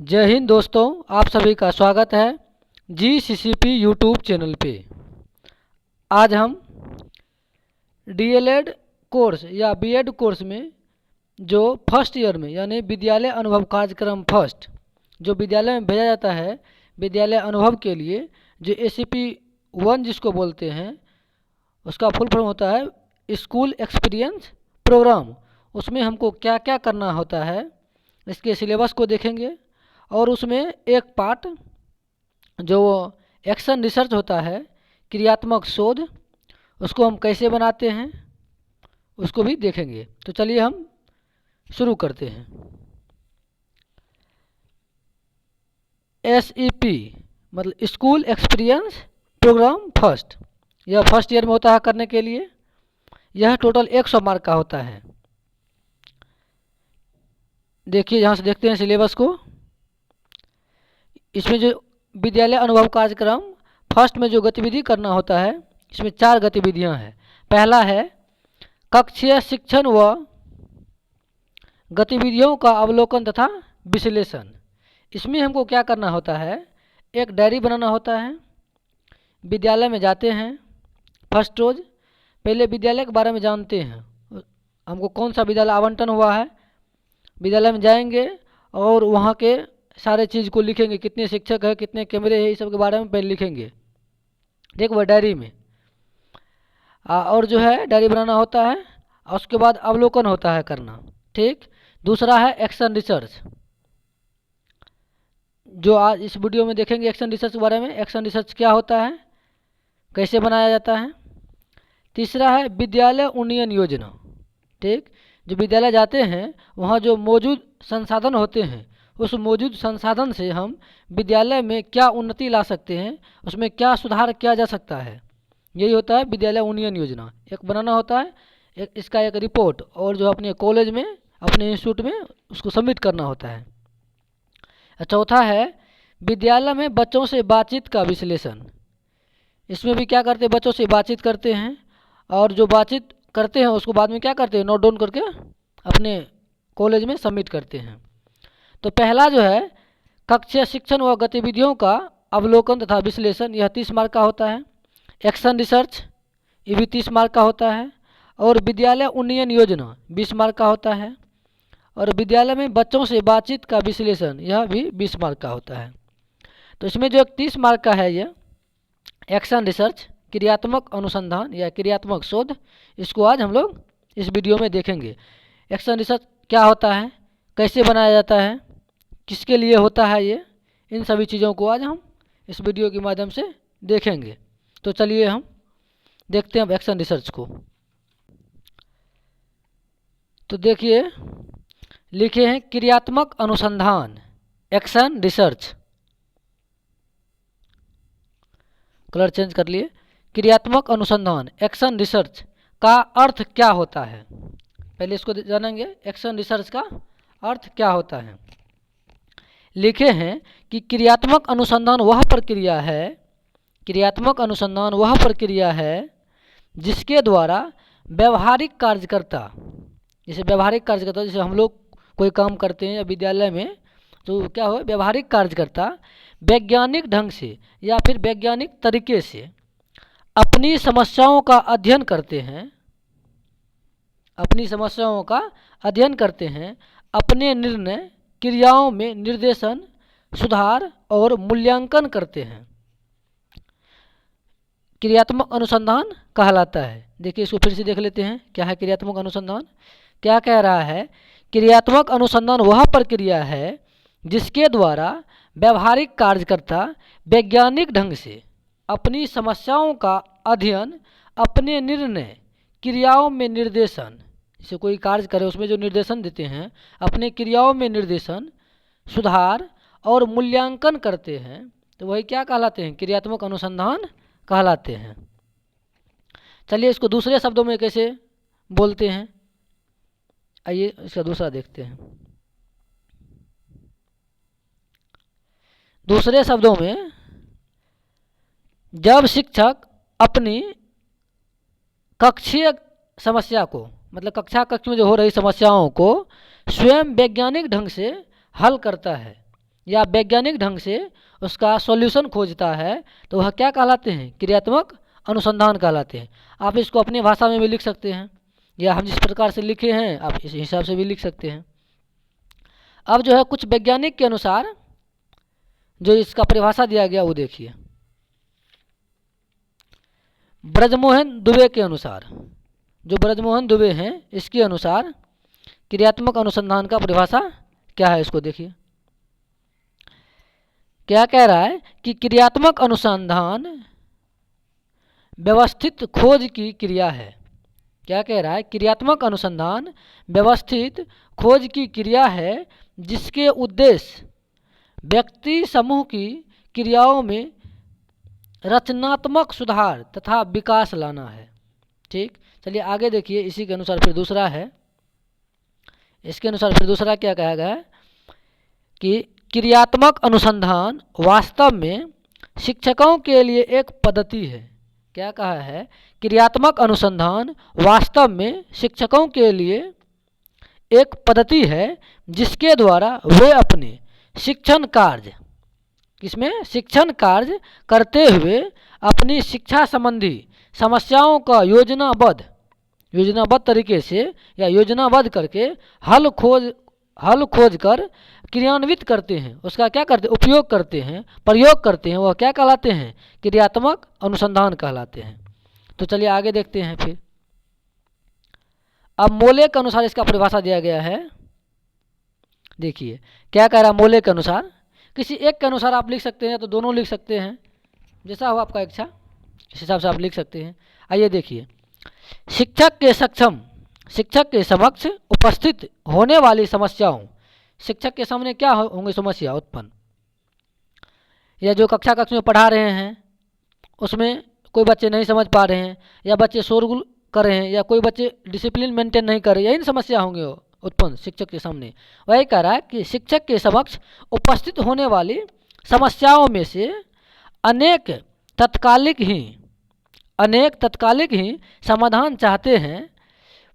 जय हिंद दोस्तों, आप सभी का स्वागत है GCCP यूट्यूब चैनल पे। आज हम डीएलएड कोर्स या बीएड कोर्स में जो फर्स्ट ईयर में यानी विद्यालय अनुभव कार्यक्रम फर्स्ट जो विद्यालय में भेजा जाता है विद्यालय अनुभव के लिए, जो ACP 1 जिसको बोलते हैं, उसका फुल फॉर्म होता है स्कूल एक्सपीरियंस प्रोग्राम। उसमें हमको क्या क्या करना होता है इसके सिलेबस को देखेंगे और उसमें एक पार्ट जो एक्शन रिसर्च होता है, क्रियात्मक शोध, उसको हम कैसे बनाते हैं उसको भी देखेंगे। तो चलिए हम शुरू करते हैं। SEP मतलब स्कूल एक्सपीरियंस प्रोग्राम फर्स्ट, यह फर्स्ट ईयर में होता है करने के लिए। यह टोटल 100 मार्क का होता है। देखिए, यहाँ से देखते हैं सिलेबस को। इसमें जो विद्यालय अनुभव कार्यक्रम फर्स्ट में जो गतिविधि करना होता है, इसमें 4 गतिविधियां हैं। पहला है कक्षीय शिक्षण व गतिविधियों का अवलोकन तथा विश्लेषण। इसमें हमको क्या करना होता है, एक डायरी बनाना होता है। विद्यालय में जाते हैं फर्स्ट रोज, पहले विद्यालय के बारे में जानते हैं, हमको कौन सा विद्यालय आवंटन हुआ है। विद्यालय में जाएंगे और वहाँ के सारे चीज़ को लिखेंगे, कितने शिक्षक है, कितने कैमरे हैं, इस सब के बारे में पहले लिखेंगे, ठीक, वह डायरी में। और जो है डायरी बनाना होता है और उसके बाद अवलोकन होता है करना, ठीक। दूसरा है एक्शन रिसर्च, जो आज इस वीडियो में देखेंगे एक्शन रिसर्च के बारे में। एक्शन रिसर्च क्या होता है, कैसे बनाया जाता है। तीसरा है विद्यालय उन्नयन योजना, ठीक। जो विद्यालय जाते हैं वहाँ जो मौजूद संसाधन होते हैं, उस मौजूद संसाधन से हम विद्यालय में क्या उन्नति ला सकते हैं, उसमें क्या सुधार किया जा सकता है, यही होता है विद्यालय उन्नयन योजना। एक बनाना होता है, इसका एक रिपोर्ट, और जो अपने कॉलेज में अपने इंस्टीट्यूट में उसको सबमिट करना होता है। चौथा है विद्यालय में बच्चों से बातचीत का विश्लेषण। इसमें भी क्या करते हैं, बच्चों से बातचीत करते हैं और जो बातचीत करते हैं उसको बाद में क्या करते हैं, नोट डाउन करके अपने कॉलेज में सबमिट करते हैं। तो पहला जो है कक्षीय शिक्षण व गतिविधियों का अवलोकन तथा विश्लेषण, यह 30 मार्क का होता है। एक्शन रिसर्च, ये भी 30 मार्क का होता है। और विद्यालय उन्नयन योजना 20 मार्क का होता है। और विद्यालय में बच्चों से बातचीत का विश्लेषण, यह भी 20 मार्क का होता है। तो इसमें जो 30 मार्क का है ये एक्शन रिसर्च, क्रियात्मक अनुसंधान या क्रियात्मक शोध, इसको आज हम लोग इस वीडियो में देखेंगे। एक्शन रिसर्च क्या होता है, कैसे बनाया जाता है, किसके लिए होता है ये, इन सभी चीज़ों को आज हम इस वीडियो के माध्यम से देखेंगे। तो चलिए हम देखते हैं अब एक्शन रिसर्च को। तो देखिए लिखे हैं क्रियात्मक अनुसंधान, एक्शन रिसर्च, कलर चेंज कर लिए। क्रियात्मक अनुसंधान एक्शन रिसर्च का अर्थ क्या होता है, पहले इसको जानेंगे। एक्शन रिसर्च का अर्थ क्या होता है। लिखे हैं कि क्रियात्मक अनुसंधान वह प्रक्रिया है, क्रियात्मक अनुसंधान वह प्रक्रिया है जिसके द्वारा व्यवहारिक कार्यकर्ता, जैसे व्यवहारिक कार्यकर्ता, जैसे हम लोग कोई काम करते हैं या विद्यालय में, तो क्या हो, व्यवहारिक कार्यकर्ता वैज्ञानिक ढंग से या फिर वैज्ञानिक तरीके से अपनी समस्याओं का अध्ययन करते हैं, अपनी समस्याओं का अध्ययन करते हैं, अपने निर्णय क्रियाओं में निर्देशन, सुधार और मूल्यांकन करते हैं, क्रियात्मक अनुसंधान कहलाता है। देखिए इसको फिर से देख लेते हैं, क्या है क्रियात्मक अनुसंधान। क्या कह रहा है, क्रियात्मक अनुसंधान वह प्रक्रिया है जिसके द्वारा व्यवहारिक कार्यकर्ता वैज्ञानिक ढंग से अपनी समस्याओं का अध्ययन, अपने निर्णय क्रियाओं में निर्देशन, जैसे कोई कार्य करे उसमें जो निर्देशन देते हैं, अपने क्रियाओं में निर्देशन, सुधार और मूल्यांकन करते हैं, तो वही क्या कहलाते हैं, क्रियात्मक अनुसंधान कहलाते हैं। चलिए इसको दूसरे शब्दों में कैसे बोलते हैं, आइए इसका दूसरा देखते हैं। दूसरे शब्दों में, जब शिक्षक अपनी कक्षीय समस्या को, मतलब कक्षा कक्ष में जो हो रही समस्याओं को स्वयं वैज्ञानिक ढंग से हल करता है, या वैज्ञानिक ढंग से उसका सॉल्यूशन खोजता है तो वह क्या कहलाते हैं? क्रियात्मक अनुसंधान कहलाते हैं। आप इसको अपनी भाषा में भी लिख सकते हैं, या हम जिस प्रकार से लिखे हैं आप इस हिसाब से भी लिख सकते हैं। अब जो है कुछ वैज्ञानिक के अनुसार जो इसका परिभाषा दिया गया वो देखिए। ब्रजमोहन दुबे के अनुसार, जो ब्रजमोहन दुबे हैं इसके अनुसार क्रियात्मक अनुसंधान का परिभाषा क्या है, इसको देखिए। क्या कह रहा है कि क्रियात्मक अनुसंधान व्यवस्थित खोज की क्रिया है। क्या कह रहा है? क्रियात्मक अनुसंधान व्यवस्थित खोज की क्रिया है जिसके उद्देश्य व्यक्ति समूह की क्रियाओं में रचनात्मक सुधार तथा विकास लाना है। ठीक, चलिए आगे देखिए। इसी के अनुसार फिर दूसरा है, इसके अनुसार फिर दूसरा क्या कहा गया है कि क्रियात्मक अनुसंधान वास्तव में शिक्षकों के लिए एक पद्धति है। क्या कहा है? क्रियात्मक अनुसंधान वास्तव में शिक्षकों के लिए एक पद्धति है जिसके द्वारा वे अपने शिक्षण कार्य, किसमें? शिक्षण कार्य करते हुए अपनी शिक्षा संबंधी समस्याओं का योजनाबद्ध तरीके से या योजनाबद्ध करके हल खोज कर क्रियान्वित करते हैं। उसका क्या करते हैं? उपयोग करते हैं, प्रयोग करते हैं। वह क्या कहलाते हैं? क्रियात्मक अनुसंधान कहलाते हैं। तो चलिए आगे देखते हैं फिर। अब मोले के अनुसार इसका परिभाषा दिया गया है। देखिए क्या कह रहा है मोले के अनुसार। किसी एक के अनुसार आप लिख सकते हैं तो दोनों लिख सकते हैं, जैसा हो आपका इच्छा, इस हिसाब से आप लिख सकते हैं। आइए देखिए। शिक्षक के समक्ष उपस्थित होने वाली समस्याओं, शिक्षक के सामने क्या होंगे समस्या उत्पन्न, या जो कक्षा में पढ़ा रहे हैं उसमें कोई बच्चे नहीं समझ पा रहे हैं, या बच्चे शोरगुल कर रहे हैं, या कोई बच्चे डिसिप्लिन मेंटेन नहीं कर रहे, यही समस्या होंगे उत्पन्न शिक्षक के सामने। वही कह रहा है कि शिक्षक के समक्ष उपस्थित होने वाली समस्याओं में से अनेक तत्कालिक ही समाधान चाहते हैं।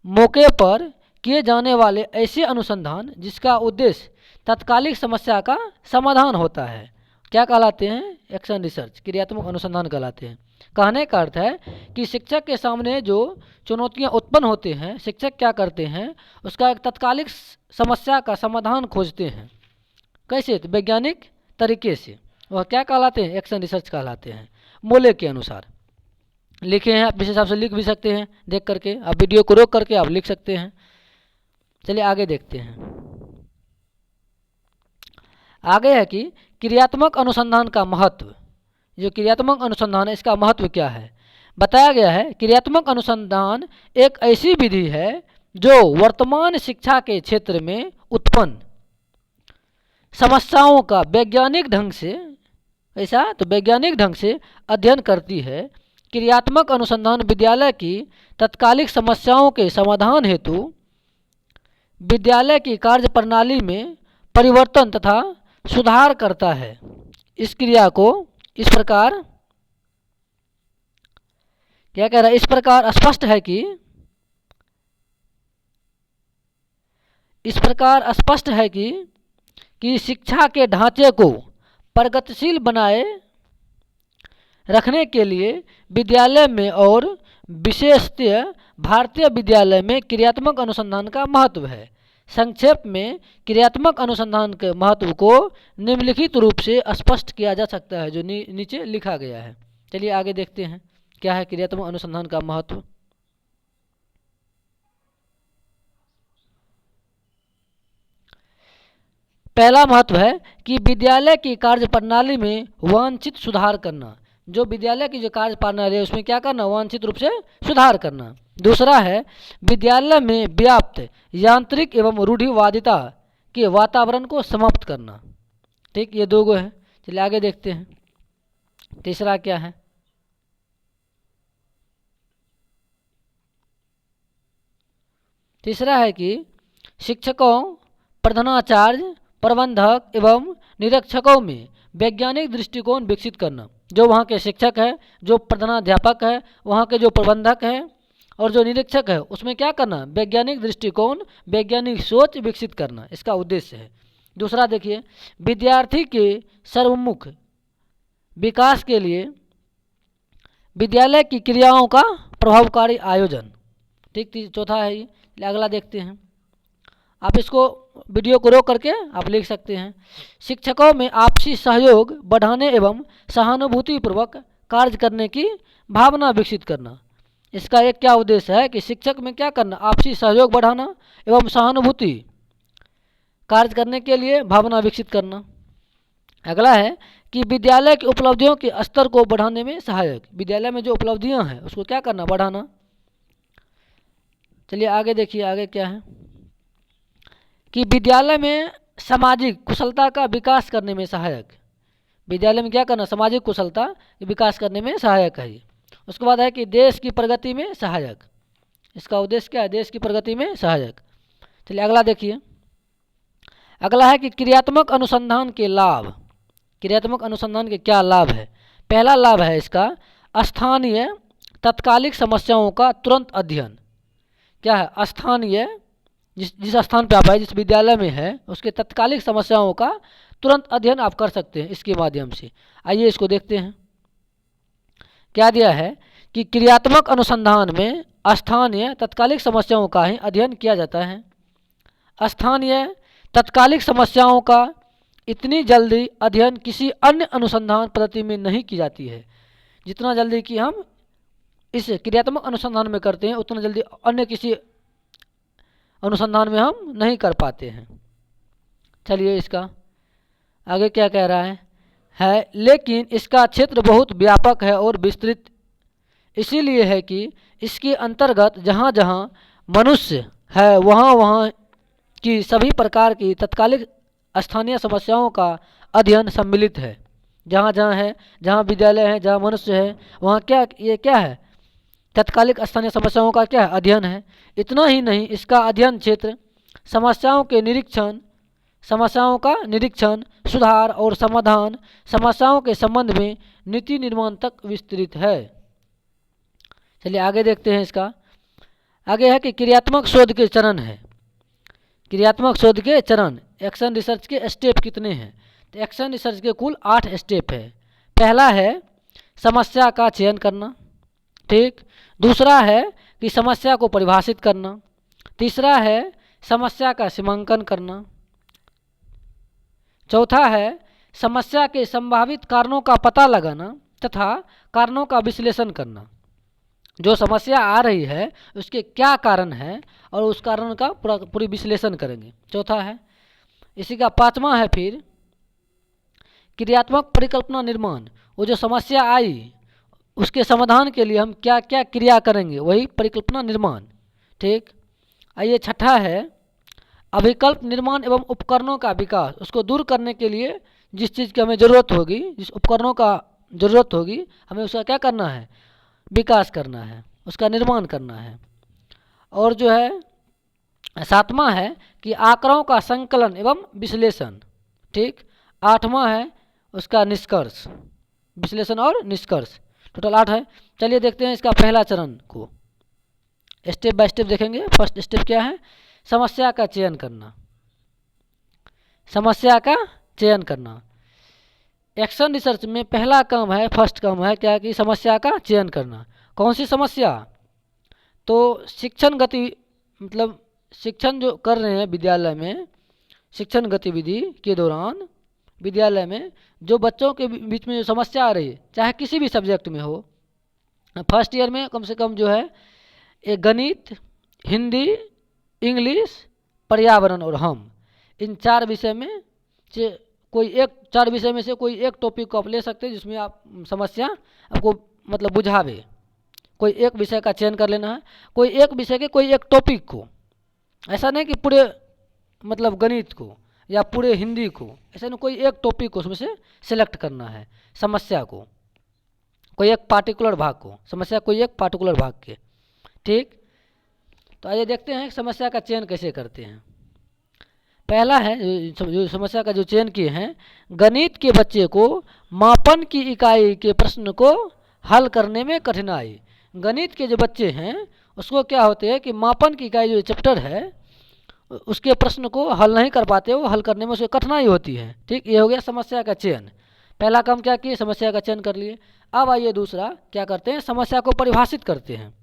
मौके पर किए जाने वाले ऐसे अनुसंधान जिसका उद्देश्य तत्कालिक समस्या का समाधान होता है क्या कहलाते हैं? एक्शन रिसर्च, क्रियात्मक अनुसंधान कहलाते हैं। कहने का अर्थ है कि शिक्षक के सामने जो चुनौतियां उत्पन्न होते हैं, शिक्षक क्या करते हैं? उसका एक तत्कालिक समस्या का समाधान खोजते हैं। कैसे? तो वैज्ञानिक तरीके से। वह क्या कहलाते हैं? एक्शन रिसर्च कहलाते हैं मोले के अनुसार। लिखे हैं, आप इस हिसाब से लिख भी सकते हैं, देख करके आप वीडियो को रोक करके आप लिख सकते हैं। चलिए आगे देखते हैं। आगे है कि क्रियात्मक अनुसंधान का महत्व। जो क्रियात्मक अनुसंधान है इसका महत्व क्या है? बताया गया है क्रियात्मक अनुसंधान एक ऐसी विधि है जो वर्तमान शिक्षा के क्षेत्र में उत्पन्न समस्याओं का वैज्ञानिक ढंग से अध्ययन करती है। क्रियात्मक अनुसंधान विद्यालय की तत्कालिक समस्याओं के समाधान हेतु विद्यालय की कार्य प्रणाली में परिवर्तन तथा सुधार करता है। इस क्रिया को इस प्रकार क्या कह रहा है? इस प्रकार स्पष्ट है कि शिक्षा के ढांचे को प्रगतिशील बनाए रखने के लिए विद्यालय में और विशेषतः भारतीय विद्यालय में क्रियात्मक अनुसंधान का महत्व है। संक्षेप में क्रियात्मक अनुसंधान के महत्व को निम्नलिखित रूप से स्पष्ट किया जा सकता है जो नीचे लिखा गया है। चलिए आगे देखते हैं क्या है क्रियात्मक अनुसंधान का महत्व। पहला महत्व है कि विद्यालय की कार्य प्रणाली में वांछित सुधार करना। जो विद्यालय की जो कार्य प्रणाली है उसमें क्या करना? वांछित रूप से सुधार करना। दूसरा है विद्यालय में व्याप्त यांत्रिक एवं रूढ़िवादिता के वातावरण को समाप्त करना। ठीक, ये दो गो है। चलिए आगे देखते हैं तीसरा क्या है। तीसरा है कि शिक्षकों, प्रधानाचार्य, प्रबंधक एवं निरीक्षकों में वैज्ञानिक दृष्टिकोण विकसित करना। जो वहाँ के शिक्षक है, जो प्रधानाध्यापक है, वहाँ के जो प्रबंधक है और जो निरीक्षक है उसमें क्या करना? वैज्ञानिक दृष्टिकोण, वैज्ञानिक सोच विकसित करना, इसका उद्देश्य है। दूसरा देखिए, विद्यार्थी के सर्वमुख विकास के लिए विद्यालय की क्रियाओं का प्रभावकारी आयोजन। ठीक, चौथा है ये। अगला देखते हैं, आप इसको वीडियो को रोक करके आप लिख सकते हैं। शिक्षकों में आपसी सहयोग बढ़ाने एवं सहानुभूतिपूर्वक कार्य करने की भावना विकसित करना। इसका एक क्या उद्देश्य है कि शिक्षक में क्या करना, आपसी सहयोग बढ़ाना एवं सहानुभूति कार्य करने के लिए भावना विकसित करना। अगला है कि विद्यालय की उपलब्धियों के स्तर को बढ़ाने में सहायक। विद्यालय में जो उपलब्धियां हैं उसको क्या करना, बढ़ाना। चलिए आगे देखिए, आगे क्या है कि विद्यालय में सामाजिक कुशलता का विकास करने में सहायक। विद्यालय में क्या करना, सामाजिक कुशलता विकास करने में सहायक है ये। उसके बाद है कि देश की प्रगति में सहायक। इसका उद्देश्य क्या है, देश की प्रगति में सहायक। चलिए अगला देखिए, अगला है कि क्रियात्मक अनुसंधान के लाभ। क्रियात्मक अनुसंधान के क्या लाभ है। पहला लाभ है इसका स्थानीय तत्कालिक समस्याओं का तुरंत अध्ययन। क्या है, स्थानीय जिस स्थान पे आप है, जिस विद्यालय में है, उसके तत्कालिक समस्याओं का तुरंत अध्ययन आप कर सकते हैं इसके माध्यम से। आइए इसको देखते हैं, क्या दिया है कि क्रियात्मक अनुसंधान में स्थानीय तत्कालिक समस्याओं का ही अध्ययन किया जाता है। स्थानीय तत्कालिक समस्याओं का इतनी जल्दी अध्ययन किसी अन्य अनुसंधान पद्धति में नहीं की जाती है। जितना जल्दी कि हम इस क्रियात्मक अनुसंधान में करते हैं उतना जल्दी अन्य किसी अनुसंधान में हम नहीं कर पाते हैं। चलिए इसका आगे क्या कह रहा है लेकिन इसका क्षेत्र बहुत व्यापक है और विस्तृत इसीलिए है कि इसके अंतर्गत जहाँ जहाँ मनुष्य है वहाँ वहाँ की सभी प्रकार की तत्कालिक स्थानीय समस्याओं का अध्ययन सम्मिलित है। जहाँ जहाँ है, जहाँ विद्यालय है, जहाँ मनुष्य है, वहाँ क्या ये क्या है, तत्कालिक स्थानीय समस्याओं का क्या है, अध्ययन है। इतना ही नहीं, इसका अध्ययन क्षेत्र समस्याओं का निरीक्षण, सुधार और समाधान, समस्याओं के संबंध में नीति निर्माण तक विस्तृत है। चलिए आगे देखते हैं, इसका आगे है कि क्रियात्मक शोध के चरण है। क्रियात्मक शोध के चरण, एक्शन रिसर्च के स्टेप कितने हैं, तो एक्शन रिसर्च के कुल 8 स्टेप है। पहला है समस्या का चयन करना, ठीक। दूसरा है कि समस्या को परिभाषित करना। तीसरा है समस्या का सीमांकन करना। चौथा है समस्या के संभावित कारणों का पता लगाना तथा कारणों का विश्लेषण करना। जो समस्या आ रही है उसके क्या कारण है और उस कारण का पूरी विश्लेषण करेंगे, चौथा है। इसी का पांचवा है फिर क्रियात्मक परिकल्पना निर्माण। वो जो समस्या आई उसके समाधान के लिए हम क्या क्या क्रिया करेंगे, वही परिकल्पना निर्माण, ठीक। आइए छठा है अभिकल्प निर्माण एवं उपकरणों का विकास। उसको दूर करने के लिए जिस चीज़ की हमें ज़रूरत होगी, जिस उपकरणों का ज़रूरत होगी, हमें उसका क्या करना है, विकास करना है, उसका निर्माण करना है। और जो है सातवां है कि आंकड़ों का संकलन एवं विश्लेषण, ठीक। आठवां है उसका निष्कर्ष, विश्लेषण और निष्कर्ष। टोटल 8 है। चलिए देखते हैं इसका पहला चरण को, स्टेप बाय स्टेप देखेंगे। फर्स्ट स्टेप क्या है, समस्या का चयन करना। समस्या का चयन करना एक्शन रिसर्च में पहला काम है, फर्स्ट काम है क्या कि समस्या का चयन करना। कौन सी समस्या, तो शिक्षण मतलब शिक्षण जो कर रहे हैं विद्यालय में, शिक्षण गतिविधि के दौरान विद्यालय में जो बच्चों के बीच में जो समस्या आ रही है, चाहे किसी भी सब्जेक्ट में हो, फर्स्ट ईयर में कम से कम जो है एक गणित, हिंदी, इंग्लिश, पर्यावरण और हम, इन 4 विषय में से कोई एक 4 विषय में से कोई एक टॉपिक को आप ले सकते हैं जिसमें आप समस्या आपको मतलब बुझावे। कोई एक विषय का चयन कर लेना है, कोई एक विषय के कोई एक टॉपिक को, ऐसा नहीं कि पूरे मतलब गणित को या पूरे हिंदी को, ऐसा नहीं, कोई एक टॉपिक को उसमें से सिलेक्ट करना है, समस्या को, कोई एक पार्टिकुलर भाग को, समस्या कोई एक पार्टिकुलर भाग के, ठीक। तो आइए देखते हैं समस्या का चयन कैसे करते हैं। पहला है जो समस्या का जो चयन किए हैं, गणित के बच्चे को मापन की इकाई के प्रश्न को हल करने में कठिनाई। गणित के जो बच्चे हैं उसको क्या होते हैं कि मापन की इकाई जो चैप्टर है उसके प्रश्न को हल नहीं कर पाते, वो हल करने में उसे कठिनाई होती है। ठीक, ये हो गया समस्या का चयन। पहला काम क्या किए, समस्या का चयन कर लिए। अब आइए दूसरा क्या करते हैं, समस्या को परिभाषित करते हैं।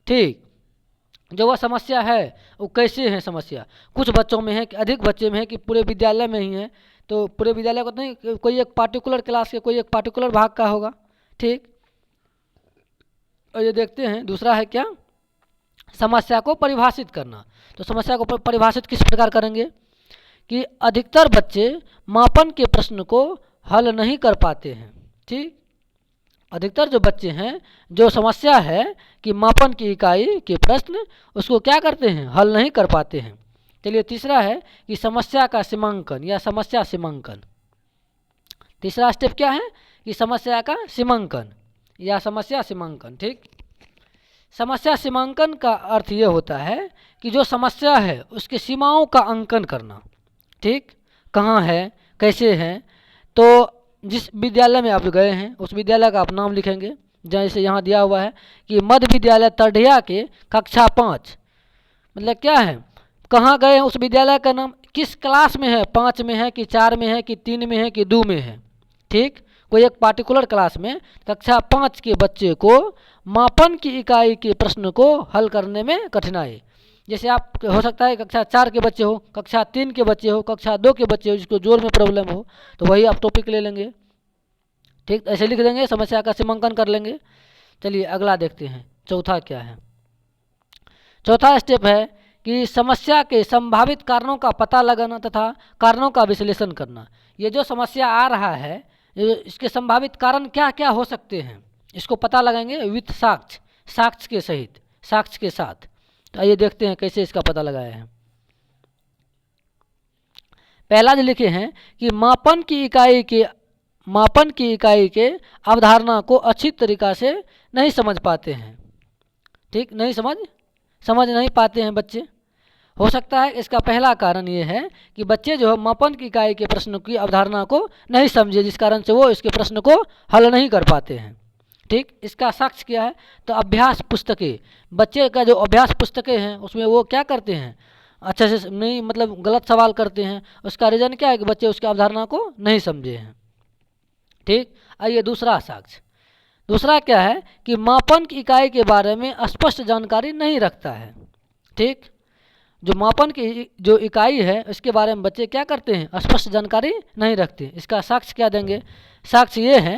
ठीक, जो वह समस्या है वो कैसे है समस्या, कुछ बच्चों में है कि अधिक बच्चे में है कि पूरे विद्यालय में ही है, तो पूरे विद्यालय को नहीं, कोई एक पार्टिकुलर क्लास के कोई एक पार्टिकुलर भाग का होगा। ठीक, और ये देखते हैं दूसरा है क्या, समस्या को परिभाषित करना। तो समस्या को परिभाषित किस प्रकार करेंगे कि अधिकतर बच्चे मापन के प्रश्न को हल नहीं कर पाते हैं। ठीक, अधिकतर जो बच्चे हैं, जो समस्या है कि मापन की इकाई के प्रश्न उसको क्या करते हैं, हल नहीं कर पाते हैं। चलिए तीसरा है कि समस्या का सीमांकन या समस्या सीमांकन। तीसरा स्टेप क्या है कि समस्या का सीमांकन या समस्या सीमांकन। ठीक, समस्या सीमांकन का अर्थ ये होता है कि जो समस्या है उसकी सीमाओं का अंकन करना। ठीक, कहाँ है, कैसे है, तो जिस विद्यालय में आप गए हैं उस विद्यालय का आप नाम लिखेंगे। जैसे यहाँ दिया हुआ है कि मध्य विद्यालय तरढिया के कक्षा 5, मतलब क्या है, कहाँ गए हैं उस विद्यालय का नाम, किस क्लास में है, 5 में है कि 4 में है कि 3 में है कि 2 में है। ठीक, कोई एक पार्टिकुलर क्लास में कक्षा 5 के बच्चे को मापन की इकाई के प्रश्न को हल करने में कठिनाई, जैसे आप हो सकता है कक्षा 4 के बच्चे हो, कक्षा 3 के बच्चे हो, कक्षा 2 के बच्चे हो जिसको जोड़ में प्रॉब्लम हो, तो वही आप टॉपिक ले लेंगे। ठीक, ऐसे लिख देंगे, समस्या का सीमांकन कर लेंगे। चलिए अगला देखते हैं, चौथा क्या है। चौथा स्टेप है कि समस्या के संभावित कारणों का पता लगाना तथा कारणों का विश्लेषण करना। ये जो समस्या आ रहा है, इसके संभावित कारण क्या क्या हो सकते हैं, इसको पता लगाएंगे विथ साक्ष्य, साक्ष्य के सहित, साक्ष्य के साथ। तो आइए देखते हैं कैसे इसका पता लगाया है। पहला जो लिखे हैं कि मापन की इकाई के अवधारणा को अच्छी तरीक़ा से नहीं समझ पाते हैं। ठीक, नहीं समझ नहीं पाते हैं बच्चे। हो सकता है इसका पहला कारण ये है कि बच्चे जो है मापन की इकाई के प्रश्न की अवधारणा को नहीं समझे, जिस कारण से वो इसके प्रश्न को हल नहीं कर पाते हैं। ठीक, इसका साक्ष्य क्या है, तो अभ्यास पुस्तकें, बच्चे का जो अभ्यास पुस्तकें हैं उसमें वो क्या करते हैं, अच्छे से नहीं, मतलब गलत सवाल करते हैं। उसका रीज़न क्या है कि बच्चे उसकी अवधारणा को नहीं समझे हैं। ठीक, आइए दूसरा साक्ष्य। दूसरा क्या है कि मापन की इकाई के बारे में स्पष्ट जानकारी नहीं रखता है। ठीक, जो मापन की जो इकाई है उसके बारे में बच्चे क्या करते हैं, स्पष्ट जानकारी नहीं रखते। इसका साक्ष्य क्या देंगे, साक्ष्य ये है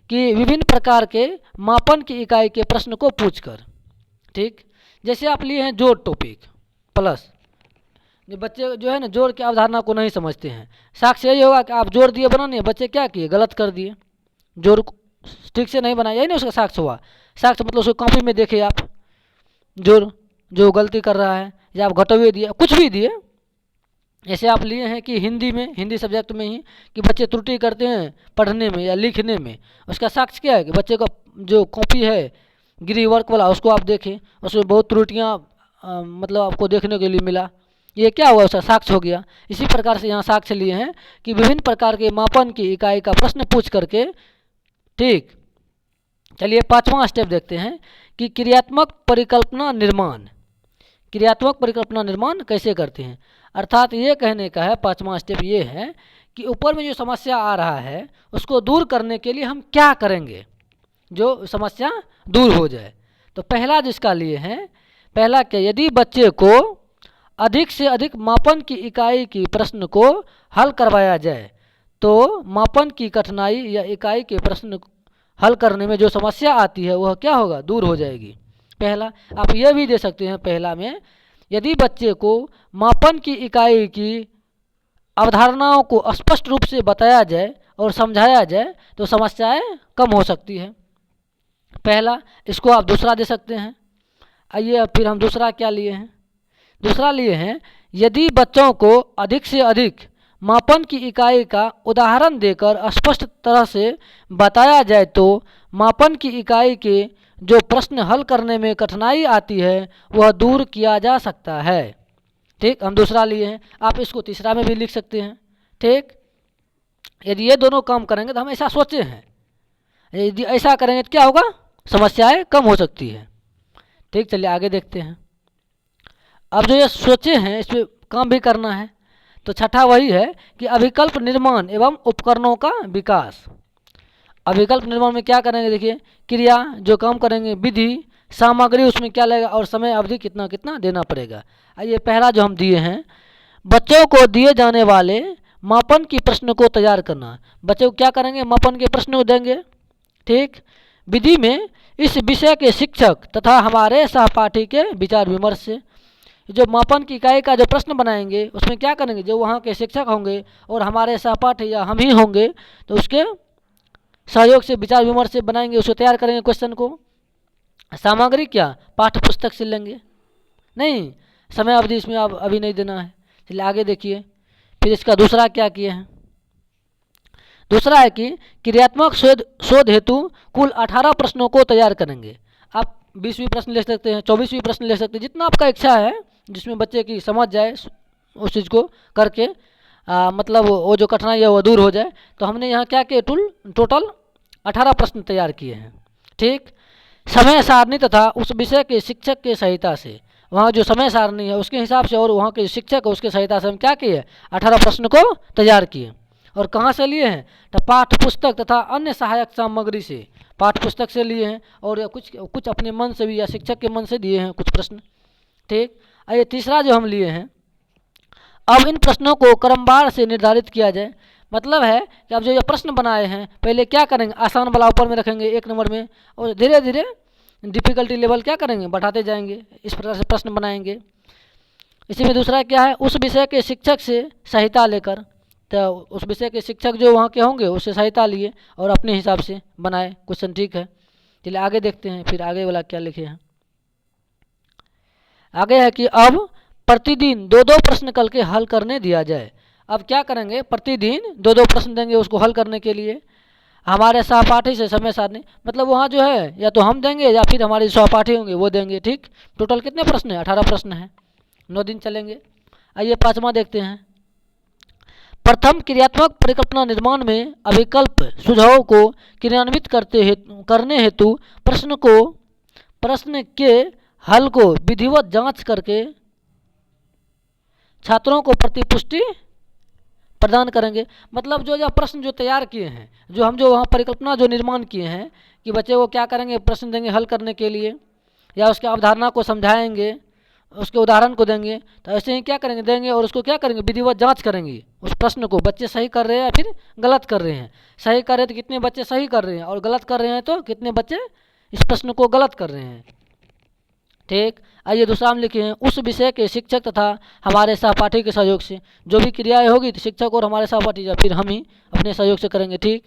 कि विभिन्न प्रकार के मापन की इकाई के प्रश्न को पूछकर। ठीक, जैसे आप लिए हैं जोड़ टॉपिक प्लस, जो बच्चे जो है ना जोड़ की अवधारणा को नहीं समझते हैं, साक्ष्य यही होगा कि आप जोड़ दिए बनाने, बच्चे क्या किए, गलत कर दिए, जोड़ ठीक से नहीं बनाया, यही नहीं उसका साक्ष्य हुआ। साक्ष्य मतलब उसको कॉपी में देखे आप जोड़ जो गलती कर रहा है, या आप घटवे दिए, कुछ भी दिए। जैसे आप लिए हैं कि हिंदी में, हिंदी सब्जेक्ट में ही कि बच्चे त्रुटि करते हैं पढ़ने में या लिखने में, उसका साक्ष्य क्या है कि बच्चे का जो कॉपी है गिरी वर्क वाला उसको आप देखें, उसमें बहुत त्रुटियाँ मतलब आपको देखने के लिए मिला, ये क्या हुआ, उसका साक्ष्य हो गया। इसी प्रकार से यहाँ साक्ष्य लिए हैं कि विभिन्न प्रकार के मापन की इकाई का प्रश्न पूछ करके। ठीक, चलिए पांचवा स्टेप देखते हैं कि क्रियात्मक परिकल्पना निर्माण। क्रियात्मक परिकल्पना निर्माण कैसे करते हैं, अर्थात ये कहने का है, पांचवा स्टेप ये है कि ऊपर में जो समस्या आ रहा है उसको दूर करने के लिए हम क्या करेंगे जो समस्या दूर हो जाए। तो पहला जिसका लिए है, पहला क्या, यदि बच्चे को अधिक से अधिक मापन की इकाई की प्रश्न को हल करवाया जाए तो मापन की कठिनाई या इकाई के प्रश्न हल करने में जो समस्या आती है वह क्या होगा, दूर हो जाएगी। पहला आप ये भी दे सकते हैं, पहला में यदि बच्चे को मापन की इकाई की अवधारणाओं को स्पष्ट रूप से बताया जाए और समझाया जाए तो समस्याएं कम हो सकती है। पहला, इसको आप दूसरा दे सकते हैं। आइए अब फिर हम दूसरा क्या लिए हैं, दूसरा लिए हैं यदि बच्चों को अधिक से अधिक मापन की इकाई का उदाहरण देकर स्पष्ट तरह से बताया जाए तो मापन की इकाई के जो प्रश्न हल करने में कठिनाई आती है वह दूर किया जा सकता है। ठीक, हम दूसरा लिए हैं, आप इसको तीसरा में भी लिख सकते हैं। ठीक, यदि ये दोनों काम करेंगे तो हम ऐसा सोचे हैं, यदि ऐसा करेंगे तो क्या होगा, समस्याएं कम हो सकती है। ठीक, चलिए आगे देखते हैं। अब जो ये सोचे हैं इस पर काम भी करना है। तो छठा वही है कि अभिकल्प निर्माण एवं उपकरणों का विकास। अभिकल्प निर्माण में क्या करेंगे, देखिए क्रिया जो काम करेंगे, विधि, सामग्री उसमें क्या लगेगा और समय अवधि कितना कितना देना पड़ेगा। आइए पहला जो हम दिए हैं, बच्चों को दिए जाने वाले मापन की प्रश्न को तैयार करना। बच्चे को क्या करेंगे, मापन के प्रश्न को देंगे। ठीक। विधि में इस विषय के शिक्षक तथा हमारे सहपाठी के विचार विमर्श से। जो मापन की इकाई का जो प्रश्न बनाएंगे उसमें क्या करेंगे, जो वहाँ के शिक्षक होंगे और हमारे सहपाठी या हम ही होंगे तो उसके सहयोग से विचार विमर्श से बनाएंगे, उसको तैयार करेंगे क्वेश्चन को। सामग्री क्या, पाठ्य पुस्तक से लेंगे, नहीं समय अवधि इसमें अब अभी नहीं देना है। चलिए आगे देखिए। फिर इसका दूसरा क्या किए हैं, दूसरा है कि क्रियात्मक शोध हेतु कुल 18 प्रश्नों को तैयार करेंगे। आप 20 प्रश्न ले सकते हैं, 24 प्रश्न ले सकते हैं, जितना आपका इच्छा है, जिसमें बच्चे की समझ जाए उस चीज़ को करके मतलब वो जो कठिनाई है वो दूर हो जाए। तो हमने यहाँ क्या किए, टोटल 18 प्रश्न तैयार किए हैं। ठीक। समय सारणी तथा उस विषय के शिक्षक के सहायता से, वहाँ जो समय सारणी है उसके हिसाब से और वहाँ के शिक्षक है उसके सहायता से हम क्या किए, 18 प्रश्न को तैयार किए। और कहाँ से लिए हैं, तो पाठ्य पुस्तक तथा अन्य सहायक सामग्री से, पाठ्य पुस्तक से लिए हैं और कुछ अपने मन से भी या शिक्षक के मन से दिए हैं कुछ प्रश्न। ठीक। आइए तीसरा जो हम लिए हैं, अब इन प्रश्नों को क्रमवार से निर्धारित किया जाए। मतलब है कि अब जो ये प्रश्न बनाए हैं पहले क्या करेंगे, आसान वाला ऊपर में रखेंगे 1 नंबर में, और धीरे धीरे डिफ़िकल्टी लेवल क्या करेंगे, बढ़ाते जाएंगे। इस प्रकार से प्रश्न बनाएंगे। इसी में दूसरा क्या है, उस विषय के शिक्षक से सहायता लेकर, तो उस विषय के शिक्षक जो वहाँ के होंगे उससे सहायता लिए और अपने हिसाब से बनाए क्वेश्चन। ठीक है। चलिए आगे देखते हैं फिर आगे वाला क्या लिखे हैं। आगे है कि अब प्रतिदिन 2-2 प्रश्न कल के हल करने दिया जाए। अब क्या करेंगे, प्रतिदिन 2-2 प्रश्न देंगे उसको हल करने के लिए। हमारे सहपाठी से समय सारणी, मतलब वहाँ जो है या तो हम देंगे या फिर हमारे सहपाठी होंगे वो देंगे। ठीक। टोटल कितने प्रश्न हैं, 18 प्रश्न हैं, 9 दिन चलेंगे। आइए पाँचवा देखते हैं। प्रथम क्रियात्मक परिकल्पना निर्माण में अभिकल्प सुझाव को क्रियान्वित करने हेतु प्रश्न के हल को विधिवत जांच करके छात्रों को प्रतिपुष्टि प्रदान करेंगे। मतलब जो प्रश्न जो तैयार किए हैं, जो वहाँ परिकल्पना जो निर्माण किए हैं कि बच्चे को क्या करेंगे, प्रश्न देंगे हल करने के लिए या उसके अवधारणा को समझाएंगे, उसके उदाहरण को देंगे। तो ऐसे ही क्या करेंगे, देंगे और उसको क्या करेंगे, विधिवत जांच करेंगे उस प्रश्न को, बच्चे सही कर रहे हैं या फिर गलत कर रहे हैं। सही कर रहे हैं तो कितने बच्चे सही कर रहे हैं और गलत कर रहे हैं तो कितने बच्चे इस प्रश्न को गलत कर रहे हैं। ठीक। आइए दूसरा हम लिखे हैं, उस विषय के शिक्षक तथा हमारे सहपाठी के सहयोग से। जो भी क्रियाएं होगी तो शिक्षक और हमारे सहपाठी या फिर हम ही अपने सहयोग से करेंगे। ठीक।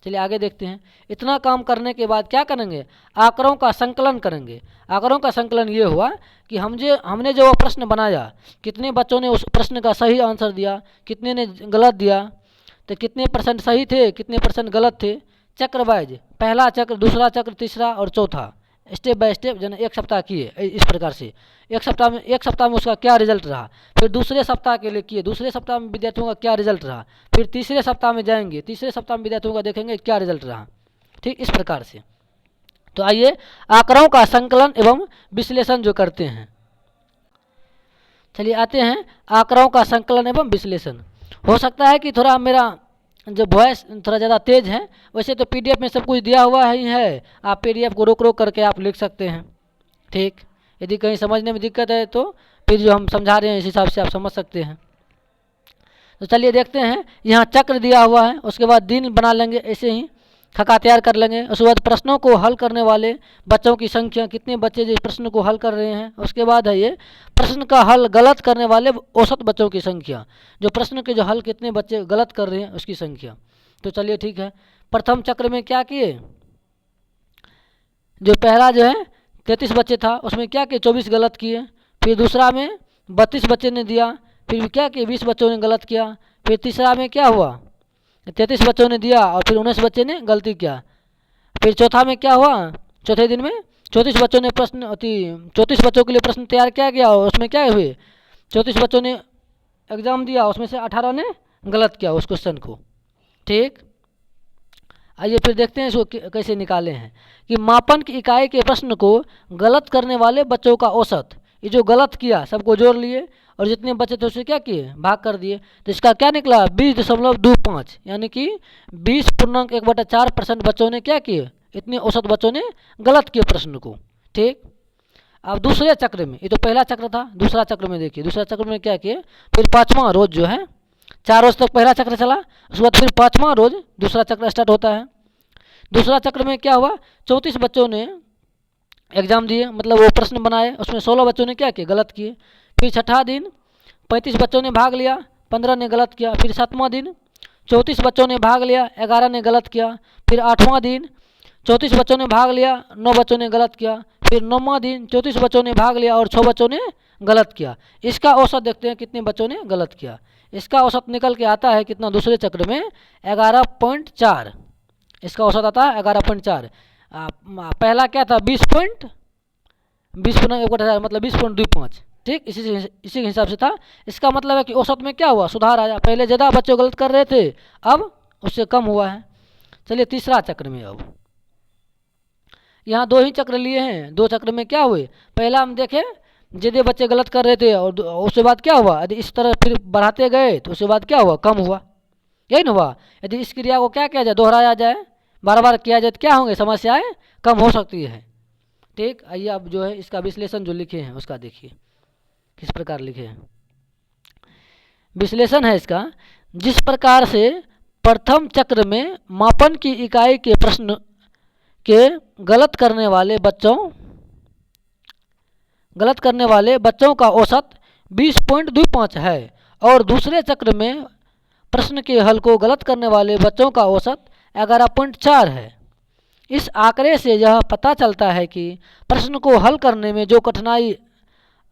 चलिए आगे देखते हैं। इतना काम करने के बाद क्या करेंगे, आंकड़ों का संकलन करेंगे। आंकड़ों का संकलन ये हुआ कि हमने जो प्रश्न बनाया, कितने बच्चों ने उस प्रश्न का सही आंसर दिया, कितने ने गलत दिया, तो कितने % सही थे, कितने % गलत थे। चक्र वाइज, पहला चक्र, दूसरा चक्र, तीसरा और चौथा, स्टेप बाय स्टेप जो 1 सप्ताह किए। इस प्रकार से एक सप्ताह में उसका क्या रिजल्ट रहा, फिर दूसरे सप्ताह के लिए किए, दूसरे सप्ताह में विद्यार्थियों का क्या रिजल्ट रहा, फिर तीसरे सप्ताह में जाएंगे, तीसरे सप्ताह में विद्यार्थियों का देखेंगे क्या रिजल्ट रहा। ठीक। इस प्रकार से तो आइए आंकड़ों का संकलन एवं विश्लेषण जो करते हैं। चलिए आते हैं आंकड़ों का संकलन एवं विश्लेषण। हो सकता है कि थोड़ा मेरा जो वॉइस थोड़ा ज़्यादा तेज है, वैसे तो PDF में सब कुछ दिया हुआ ही है, आप PDF को रोक करके आप लिख सकते हैं। ठीक। यदि कहीं समझने में दिक्कत है तो फिर जो हम समझा रहे हैं इस हिसाब से आप समझ सकते हैं। तो चलिए देखते हैं, यहाँ चक्र दिया हुआ है, उसके बाद दिन बना लेंगे, ऐसे ही खका तैयार कर लेंगे। उसके बाद प्रश्नों को हल करने वाले बच्चों की संख्या, कितने बच्चे जिस प्रश्न को हल कर रहे हैं। उसके बाद है ये प्रश्न का हल गलत करने वाले औसत बच्चों की संख्या, जो प्रश्न के जो हल कितने बच्चे गलत कर रहे हैं उसकी संख्या। तो चलिए ठीक है। प्रथम चक्र में क्या किए, जो पहला जो है 33 बच्चे था उसमें क्या किए, 24 गलत किए। फिर दूसरा में 32 बच्चे ने दिया, फिर क्या किए, 20 बच्चों ने गलत किया। फिर तीसरा में क्या हुआ, 33 बच्चों ने दिया और फिर 19 बच्चे ने गलती किया। फिर चौथा में क्या हुआ, चौथे दिन में 34 बच्चों ने 34 बच्चों के लिए प्रश्न तैयार किया गया और उसमें क्या हुए, 34 बच्चों ने एग्ज़ाम दिया, उसमें से 18 ने गलत किया उस क्वेश्चन को। ठीक। आइए फिर देखते हैं इसको कैसे निकाले हैं कि मापन की इकाई के प्रश्न को गलत करने वाले बच्चों का औसत, ये जो गलत किया सबको जोड़ लिए और जितने बचे थे उसे क्या किए, भाग कर दिए। तो इसका क्या निकला 20.25, यानी कि 20.1/4% बच्चों ने क्या किए, इतने औसत बच्चों ने गलत किए प्रश्न को। ठीक, अब दूसरे चक्र में, ये तो पहला चक्र था, दूसरा चक्र में देखिए, दूसरा चक्र में क्या किए, फिर 5वां रोज जो है, 4 रोज तक पहला चक्र चला, उसके बाद फिर 5वां रोज दूसरा चक्र स्टार्ट होता है। दूसरा चक्र में क्या हुआ, 34 बच्चों ने एग्जाम दिए, मतलब वो प्रश्न बनाए, उसमें 16 बच्चों ने क्या किए, गलत किए। फिर छठा दिन 35 बच्चों ने भाग लिया, 15 ने गलत किया। फिर 7वां दिन 34 बच्चों ने भाग लिया, 11 ने गलत किया। फिर 8वां दिन 34 बच्चों ने भाग लिया, 9 बच्चों ने गलत किया। फिर 9वां दिन 34 बच्चों ने भाग लिया और 6 बच्चों ने गलत किया। इसका औसत देखते हैं कितने बच्चों ने गलत किया। इसका औसत निकल के आता है कितना, दूसरे चक्र में 11.4, इसका औसत आता है 11.4। पहला क्या था 20.1 मतलब 20.25। ठीक, इसी के हिसाब से था। इसका मतलब है कि औसत में क्या हुआ, सुधार आया, पहले ज़्यादा बच्चे गलत कर रहे थे, अब उससे कम हुआ है। चलिए तीसरा चक्र में, अब यहाँ 2 ही चक्र लिए हैं, 2 चक्र में क्या हुए, पहला हम देखें ज़्यादा बच्चे गलत कर रहे थे और उसके बाद क्या हुआ, यदि इस तरह फिर बढ़ाते गए तो उसके बाद क्या हुआ, कम हुआ, यही ना हुआ। यदि इस क्रिया को क्या किया जाए, दोहराया जाए, बार बार किया जाए तो क्या होंगे, समस्याएं कम हो सकती है। ठीक, आइए अब जो है इसका विश्लेषण जो लिखे हैं उसका देखिए किस प्रकार लिखे हैं। विश्लेषण है इसका, जिस प्रकार से प्रथम चक्र में मापन की इकाई के प्रश्न के गलत करने वाले बच्चों का औसत 20.25 है और दूसरे चक्र में प्रश्न के हल को गलत करने वाले बच्चों का औसत 11.4 है। इस आंकड़े से यह पता चलता है कि प्रश्न को हल करने में जो कठिनाई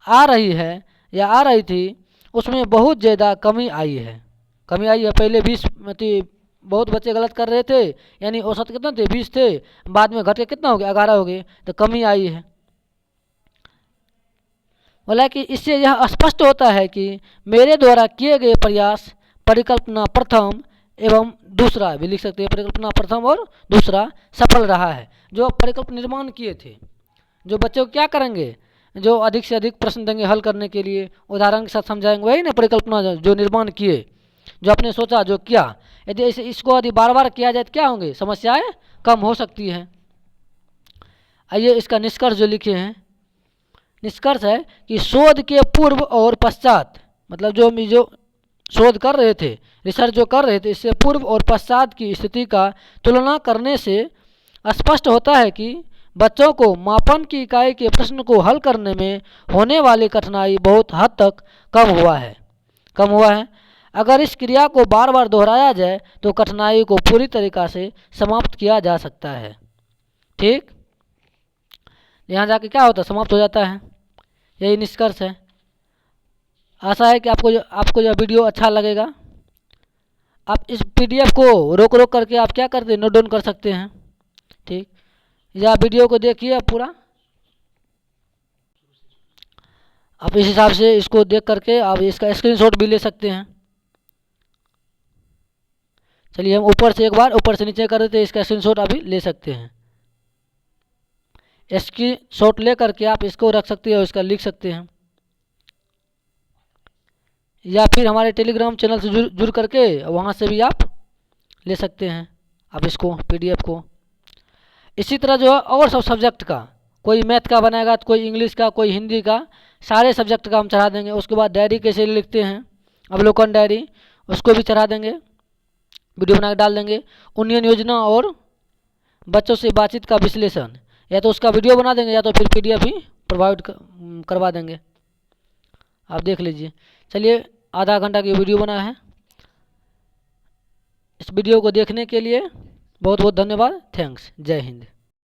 आ रही है या आ रही थी उसमें बहुत ज़्यादा कमी आई है। पहले 20 बहुत बच्चे गलत कर रहे थे, यानी औसत कितना थे 20 थे, बाद में घट के कितना हो गया 11 हो गए, तो कमी आई है। बोला कि इससे यह स्पष्ट होता है कि मेरे द्वारा किए गए प्रयास परिकल्पना प्रथम एवं दूसरा भी लिख सकते हैं, परिकल्पना प्रथम और दूसरा सफल रहा है। जो परिकल्पना निर्माण किए थे, जो बच्चों को क्या करेंगे, जो अधिक से अधिक प्रश्न देंगे हल करने के लिए, उदाहरण के साथ समझाएंगे, वही ना परिकल्पना जो निर्माण किए, जो आपने सोचा जो किया, यदि इसको यदि बार बार किया जाए तो क्या होंगे, समस्याएं कम हो सकती हैं। आइए इसका निष्कर्ष जो लिखे हैं, निष्कर्ष है कि शोध के पूर्व और पश्चात, मतलब जो शोध कर रहे थे, रिसर्च जो कर रहे थे, इससे पूर्व और पश्चात की स्थिति का तुलना करने से स्पष्ट होता है कि बच्चों को मापन की इकाई के प्रश्न को हल करने में होने वाली कठिनाई बहुत हद तक कम हुआ है। अगर इस क्रिया को बार बार दोहराया जाए तो कठिनाई को पूरी तरीक़ा से समाप्त किया जा सकता है। ठीक, यहाँ जाके क्या होता है, समाप्त हो जाता है। यही निष्कर्ष है। आशा है कि आपको यह वीडियो अच्छा लगेगा। आप इस PDF को रोक करके आप क्या करते हैं, नोट डाउन कर सकते हैं। ठीक, या वीडियो को देखिए पूरा, आप इस हिसाब से इसको देख करके आप इसका स्क्रीनशॉट भी ले सकते हैं। चलिए हम ऊपर से नीचे कर देते हैं, इसका स्क्रीनशॉट अभी ले सकते हैं। स्क्रीनशॉट ले करके आप इसको रख सकते हैं और इसका लिख सकते हैं, या फिर हमारे टेलीग्राम चैनल से जुड़ करके वहाँ से भी आप ले सकते हैं आप इसको PDF को। इसी तरह जो है और सब सब्जेक्ट का, कोई मैथ का बनाएगा तो कोई इंग्लिश का, कोई हिंदी का, सारे सब्जेक्ट का हम चढ़ा देंगे। उसके बाद डायरी कैसे लिखते हैं, अवलोकन डायरी, उसको भी चढ़ा देंगे, वीडियो बना के डाल देंगे। उन्नयन योजना और बच्चों से बातचीत का विश्लेषण, या तो उसका वीडियो बना देंगे या तो फिर PDF ही प्रोवाइड करवा देंगे, आप देख लीजिए। चलिए आधा घंटा की वीडियो बना है। इस वीडियो को देखने के लिए बहुत बहुत धन्यवाद। थैंक्स। जय हिंद।